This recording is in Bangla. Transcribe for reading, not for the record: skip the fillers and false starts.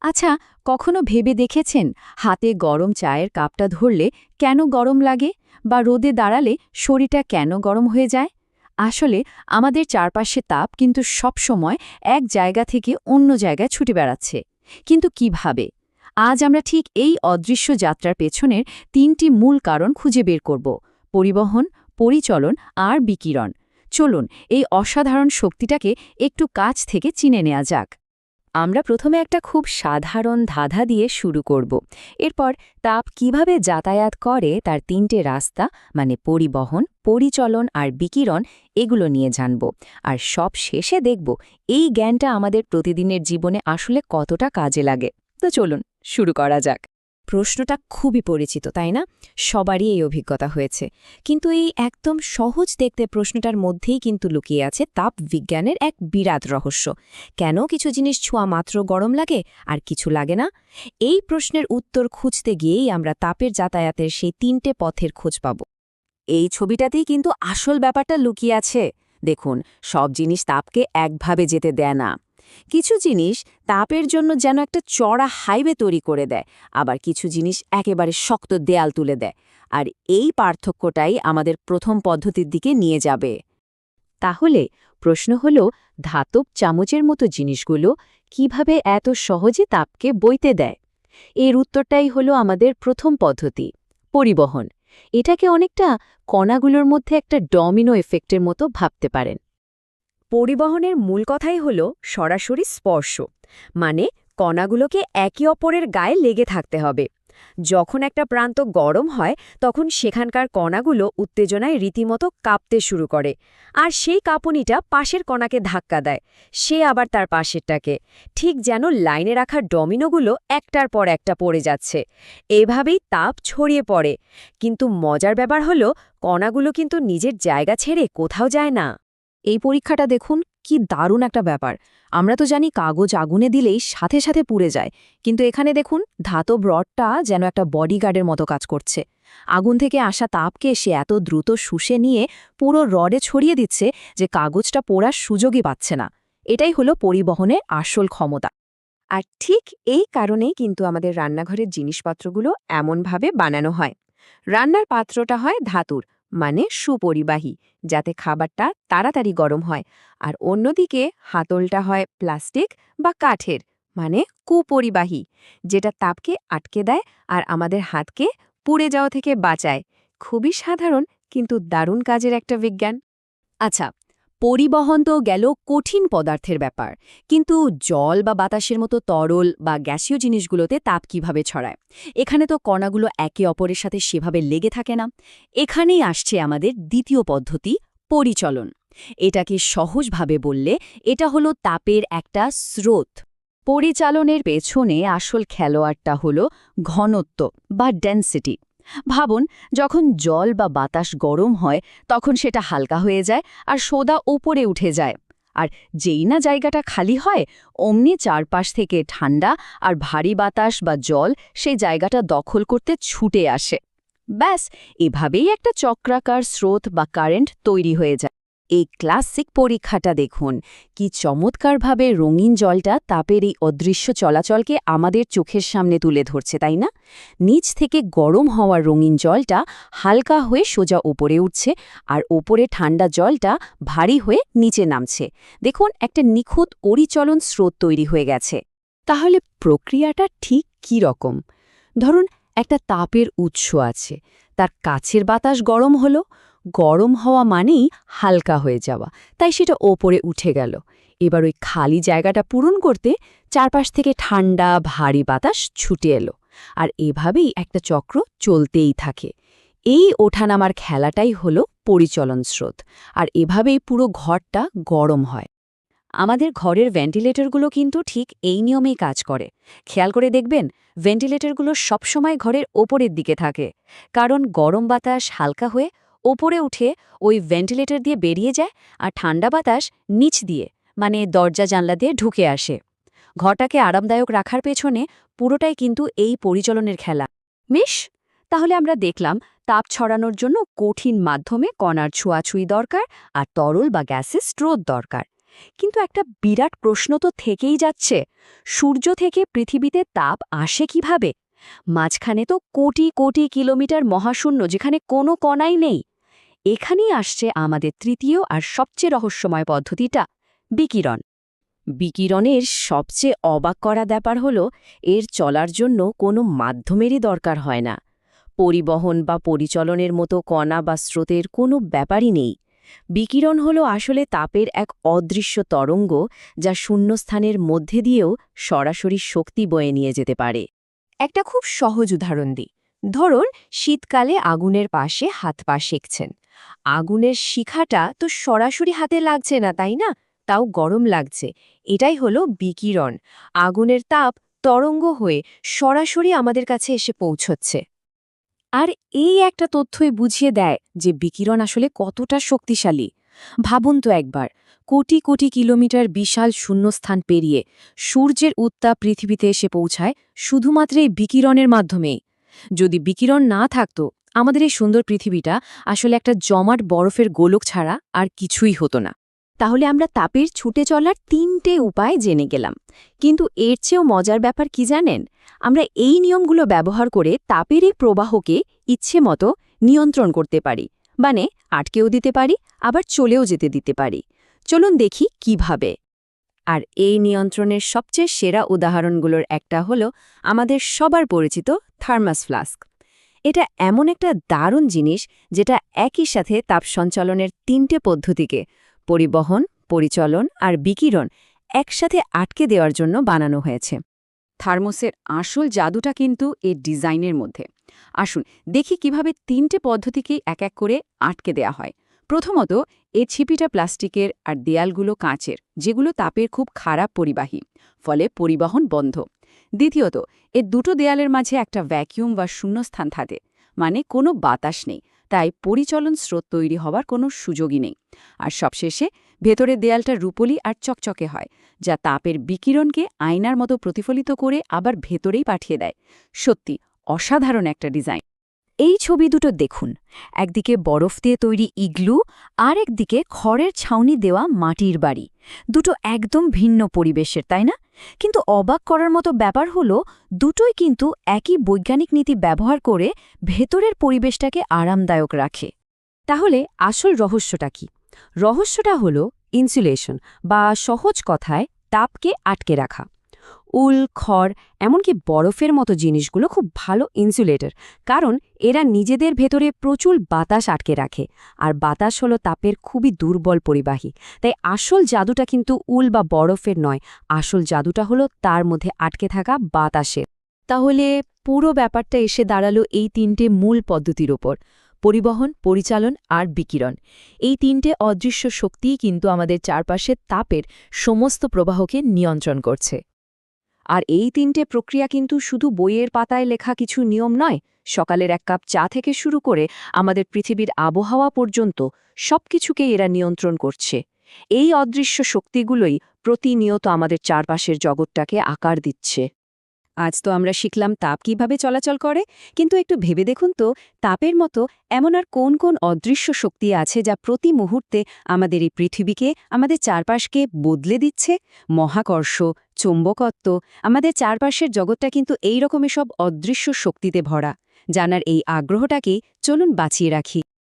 আচ্ছা, কখনো ভেবে দেখেছেন হাতে গরম চায়ের কাপটা ধরলে কেন গরম লাগে, বা রোদে দাঁড়ালে শরীরটা কেন গরম হয়ে যায়? আসলে আমাদের চারপাশে তাপ কিন্তু সব সময় এক জায়গা থেকে অন্য জায়গায় ছুটে বেড়াচ্ছে। কিন্তু কিভাবে? আজ আমরা ঠিক এই অদৃশ্য যাত্রার পেছনের তিনটি মূল কারণ খুঁজে বের করব: পরিবহন, পরিচলন আর বিকিরণ। চলুন এই অসাধারণ শক্তিটাকে একটু কাছ থেকে চিনে নেওয়া যাক। আমরা প্রথমে একটা খুব সাধারণ ধাঁধা দিয়ে শুরু করব। এরপর তাপ কিভাবে যাতায়াত করে তার তিনটে রাস্তা, মানে পরিবহন, পরিচলন আর বিকিরণ, এগুলো নিয়ে জানব। আর সব শেষে দেখব এই জ্ঞানটা আমাদের প্রতিদিনের জীবনে আসলে কতটা কাজে লাগে। তো চলুন শুরু করা যাক। প্রশ্নটা খুবই পরিচিত, তাই না? সবারই এই অভিজ্ঞতা হয়েছে। কিন্তু এই একদম সহজ দেখতে প্রশ্নটার মধ্যেই কিন্তু লুকিয়ে আছে তাপ বিজ্ঞানের এক বিরাট রহস্য। কেন কিছু জিনিস ছোঁয়া মাত্র গরম লাগে আর কিছু লাগে না? এই প্রশ্নের উত্তর খুঁজতে গিয়েই আমরা তাপের যাতায়াতের সেই তিনটে পথের খোঁজ পাব। এই ছবিটাতেই কিন্তু আসল ব্যাপারটা লুকিয়ে আছে। দেখুন, সব জিনিস তাপকে একভাবে যেতে দেয় না। কিছু জিনিস তাপের জন্য যেন একটা চড়া হাইওয়ে তৈরি করে দেয়, আবার কিছু জিনিস একেবারে শক্ত দেয়াল তুলে দেয়। আর এই পার্থক্যটাই আমাদের প্রথম পদ্ধতির দিকে নিয়ে যাবে। তাহলে প্রশ্ন হল, ধাতব চামচের মতো জিনিসগুলো কিভাবে এত সহজে তাপকে বইতে দেয়? এর উত্তরটাই হলো আমাদের প্রথম পদ্ধতি, পরিবহন। এটাকে অনেকটা কণাগুলোর মধ্যে একটা ডমিনো এফেক্টের মতো ভাবতে পারেন। পরিবহনের মূল কথাই হল সরাসরি স্পর্শ, মানে কণাগুলোকে একে অপরের গায়ে লেগে থাকতে হবে। যখন একটা প্রান্ত গরম হয় তখন সেখানকার কণাগুলো উত্তেজনায় রীতিমতো কাঁপতে শুরু করে, আর সেই কাঁপুনিটা পাশের কণাকে ধাক্কা দেয়, সে আবার তার পাশেরটাকে। ঠিক যেন লাইনে রাখা ডমিনোগুলো একটার পর একটা পড়ে যাচ্ছে। এভাবেই তাপ ছড়িয়ে পড়ে। কিন্তু মজার ব্যাপার হলো, কণাগুলো কিন্তু নিজের জায়গা ছেড়ে কোথাও যায় না। এই পরীক্ষাটা দেখুন, কি দারুণ একটা ব্যাপার। আমরা তো জানি কাগজ আগুনে দিলেই সাথে সাথে পুড়ে যায়, কিন্তু এখানে দেখুন ধাতব রডটা যেন একটা বডিগার্ডের মতো কাজ করছে। আগুন থেকে আসা তাপকে সে এত দ্রুত শুষে নিয়ে পুরো রডে ছড়িয়ে দিচ্ছে যে কাগজটা পোড়ার সুযোগই পাচ্ছে না। এটাই হলো পরিবহনের আসল ক্ষমতা। আর ঠিক এই কারণেই কিন্তু আমাদের রান্নাঘরের জিনিসপত্রগুলো এমনভাবে বানানো হয়। রান্নার পাত্রটা হয় ধাতুর, মানে সুপরিবাহী, যাতে খাবারটা তাড়াতাড়ি গরম হয়। আর অন্যদিকে হাতলটা হয় প্লাস্টিক বা কাঠের, মানে কুপরিবাহী, যেটা তাপকে আটকে দেয় আর আমাদের হাতকে পুড়ে যাওয়া থেকে বাঁচায়। খুবই সাধারণ কিন্তু দারুণ কাজের একটা বিজ্ঞান। আচ্ছা, পরিবহন তো গেল কঠিন পদার্থের ব্যাপার, কিন্তু জল বা বাতাসের মতো তরল বা গ্যাসীয় জিনিসগুলোতে তাপ কিভাবে ছড়ায়? এখানে তো কণাগুলো একে অপরের সাথে সেভাবে লেগে থাকে না। এখানেই আসছে আমাদের দ্বিতীয় পদ্ধতি, পরিচলন। এটাকে সহজভাবে বললে এটা হলো তাপের একটা স্রোত। পরিচালনের পেছনে আসল খেলোয়াড়টা হলো ঘনত্ব বা ডেনসিটি। ভাবুন, যখন জল বা বাতাস গরম হয় তখন সেটা হালকা হয়ে যায় আর সোদা ওপরে উঠে যায়। আর যেই না জায়গাটা খালি হয়, অমনি চারপাশ থেকে ঠান্ডা আর ভারী বাতাস বা জল সেই জায়গাটা দখল করতে ছুটে আসে। ব্যাস, এভাবেই একটা চক্রাকার স্রোত বা কারেন্ট তৈরি হয়ে যায়। এই ক্লাসিক পরীক্ষাটা দেখুন, কি চমৎকারভাবে রঙিন জলটা তাপের এই অদৃশ্য চলাচলকে আমাদের চোখের সামনে তুলে ধরছে, তাই না? নিচ থেকে গরম হওয়ার রঙিন জলটা হালকা হয়ে সোজা উপরে উঠছে, আর ওপরে ঠান্ডা জলটা ভারী হয়ে নিচে নামছে। দেখুন, একটা নিখুঁত অরিচলন স্রোত তৈরি হয়ে গেছে। তাহলে প্রক্রিয়াটা ঠিক কী রকম? ধরুন, একটা তাপের উৎস আছে, তার কাছের বাতাস গরম হলো। গরম হওয়া মানেই হালকা হয়ে যাওয়া, তাই সেটা ওপরে উঠে গেল। এবার ওই খালি জায়গাটা পূরণ করতে চারপাশ থেকে ঠান্ডা ভারী বাতাস ছুটে এলো, আর এভাবেই একটা চক্র চলতেই থাকে। এই ওঠানামার খেলাটাই হলো পরিচলন স্রোত, আর এভাবেই পুরো ঘরটা গরম হয়। আমাদের ঘরের ভেন্টিলেটরগুলো কিন্তু ঠিক এই নিয়মেই কাজ করে। খেয়াল করে দেখবেন, ভেন্টিলেটরগুলো সবসময় ঘরের ওপরের দিকে থাকে, কারণ গরম বাতাস হালকা হয়ে ওপরে উঠে ওই ভেন্টিলেটর দিয়ে বেরিয়ে যায়, আর ঠান্ডা বাতাস নিচ দিয়ে, মানে দরজা জানলা দিয়ে ঢুকে আসে। ঘরটাকে আরামদায়ক রাখার পেছনে পুরোটাই কিন্তু এই পরিচলনের খেলা। মিশ, তাহলে আমরা দেখলাম তাপ ছড়ানোর জন্য কঠিন মাধ্যমে কণার ছোঁয়াছুঁই দরকার, আর তরল বা গ্যাসের স্রোত দরকার। কিন্তু একটা বিরাট প্রশ্ন তো থেকেই যাচ্ছে, সূর্য থেকে পৃথিবীতে তাপ আসে কিভাবে? মাঝখানে তো কোটি কোটি কিলোমিটার মহাশূন্য, যেখানে কোনো কণাই নেই। এখানেই আসছে আমাদের তৃতীয় আর সবচেয়ে রহস্যময় পদ্ধতিটা, বিকিরণ। বিকিরণের সবচেয়ে অবাক করা ব্যাপার হলো, এর চলার জন্য কোনো মাধ্যমেরই দরকার হয় না। পরিবহন বা পরিচলনের মতো কণা বা স্রোতের কোনো ব্যাপারই নেই। বিকিরণ হলো আসলে তাপের এক অদৃশ্য তরঙ্গ, যা শূন্যস্থানের মধ্যে দিয়েও সরাসরি শক্তি বয়ে নিয়ে যেতে পারে। একটা খুব সহজ উদাহরণ দিই। ধরুন, শীতকালে আগুনের পাশে হাত পা সেঁকছেন। আগুনের শিখাটা তো সরাসরি হাতে লাগছে না, তাই না? তাও গরম লাগছে। এটাই হলো বিকিরণ। আগুনের তাপ তরঙ্গ হয়ে সরাসরি আমাদের কাছে এসে পৌঁছচ্ছে। আর এই একটা তথ্যই বুঝিয়ে দেয় যে বিকিরণ আসলে কতটা শক্তিশালী। ভাবুন তো একবার, কোটি কোটি কিলোমিটার বিশাল শূন্যস্থান পেরিয়ে সূর্যের উত্তাপ পৃথিবীতে এসে পৌঁছায় শুধুমাত্র এই বিকিরণের মাধ্যমেই। যদি বিকিরণ না থাকতো, আমাদের এই সুন্দর পৃথিবীটা আসলে একটা জমাট বরফের গোলক ছাড়া আর কিছুই হতো না। তাহলে আমরা তাপের ছুটে চলার 3টে উপায় জেনে গেলাম। কিন্তু এর চেয়েও মজার ব্যাপার কি জানেন? আমরা এই নিয়মগুলো ব্যবহার করে তাপের এই প্রবাহকে ইচ্ছে মতো নিয়ন্ত্রণ করতে পারি। মানে আটকেও দিতে পারি, আবার চলেও যেতে দিতে পারি। চলুন দেখি কিভাবে। আর এই নিয়ন্ত্রণের সবচেয়ে সেরা উদাহরণগুলোর একটা হলো আমাদের সবার পরিচিত থার্মাস ফ্লাস্ক। এটা এমন একটা দারুণ জিনিস যেটা একই সাথে তাপ সঞ্চালনের 3টে পদ্ধতিকে, পরিবহন, পরিচলন আর বিকিরণ, একসাথে আটকে দেওয়ার জন্য বানানো হয়েছে। থার্মোসের আসল জাদুটা কিন্তু এর ডিজাইনের মধ্যে। আসুন দেখি কিভাবে 3টে পদ্ধতিকেই এক এক করে আটকে দেয়া হয়। প্রথমত, এর ছিপিটা প্লাস্টিকের আর দেয়ালগুলো কাঁচের, যেগুলো তাপের খুব খারাপ পরিবাহী, ফলে পরিবহন বন্ধ। দ্বিতীয়ত, এর দুটো দেয়ালের মাঝে একটা ভ্যাকিউম বা শূন্যস্থান থাকে, মানে কোনো বাতাস নেই, তাই পরিচলন স্রোত তৈরি হওয়ার কোনো সুযোগই নেই। আর সবশেষে, ভেতরের দেয়ালটা রূপোলি আর চকচকে হয়, যা তাপের বিকিরণকে আয়নার মতো প্রতিফলিত করে আবার ভেতরেই পাঠিয়ে দেয়। সত্যি অসাধারণ একটা ডিজাইন। এই ছবি দুটো দেখুন, একদিকে বরফ দিয়ে তৈরি ইগলু, আর একদিকে খড়ের ছাউনি দেওয়া মাটির বাড়ি। দুটো একদম ভিন্ন পরিবেশের, তাই না? কিন্তু অবাক করার মতো ব্যাপার হলো, দুটোই কিন্তু একই বৈজ্ঞানিক নীতি ব্যবহার করে ভেতরের পরিবেশটাকে আরামদায়ক রাখে। তাহলে আসল রহস্যটা কি? রহস্যটা হলো ইনসুলেশন, বা সহজ কথায় তাপকে আটকে রাখা। উল, খড়, এমনকি বরফের মতো জিনিসগুলো খুব ভালো ইনসুলেটর, কারণ এরা নিজেদের ভেতরে প্রচুর বাতাস আটকে রাখে, আর বাতাস হলো তাপের খুবই দুর্বল পরিবাহী। তাই আসল জাদুটা কিন্তু উল বা বরফের নয়, আসল জাদুটা হলো তার মধ্যে আটকে থাকা বাতাসের। তাহলে পুরো ব্যাপারটা এসে দাঁড়ালো এই 3টে মূল পদ্ধতির ওপর: পরিবহন, পরিচালন আর বিকিরণ। এই 3টে অদৃশ্য শক্তিই কিন্তু আমাদের চারপাশের তাপের সমস্ত প্রবাহকে নিয়ন্ত্রণ করছে। আর এই 3টে প্রক্রিয়া কিন্তু শুধু বইয়ের পাতায় লেখা কিছু নিয়ম নয়। সকালের এক কাপ চা থেকে শুরু করে আমাদের পৃথিবীর আবহাওয়া পর্যন্ত সবকিছুকে এরা নিয়ন্ত্রণ করছে। এই অদৃশ্য শক্তিগুলোই প্রতিনিয়ত আমাদের চারপাশের জগৎটাকে আকার দিচ্ছে। আজ তো আমরা শিখলাম তাপ কিভাবে চলাচল করে, কিন্তু একটু ভেবে দেখুন তো, তাপের মতো এমন আর কোন কোন অদৃশ্য শক্তি আছে যা প্রতি মুহূর্তে আমাদের এই পৃথিবীকে, আমাদের চারপাশকে বদলে দিচ্ছে? মহাকর্ষ, চৌম্বকত্ব, আমাদের চারপাশের জগৎটা কিন্তু এই রকমের সব অদৃশ্য শক্তিতে ভরা। জানার এই আগ্রহটাকেই চলুন বাঁচিয়ে রাখি।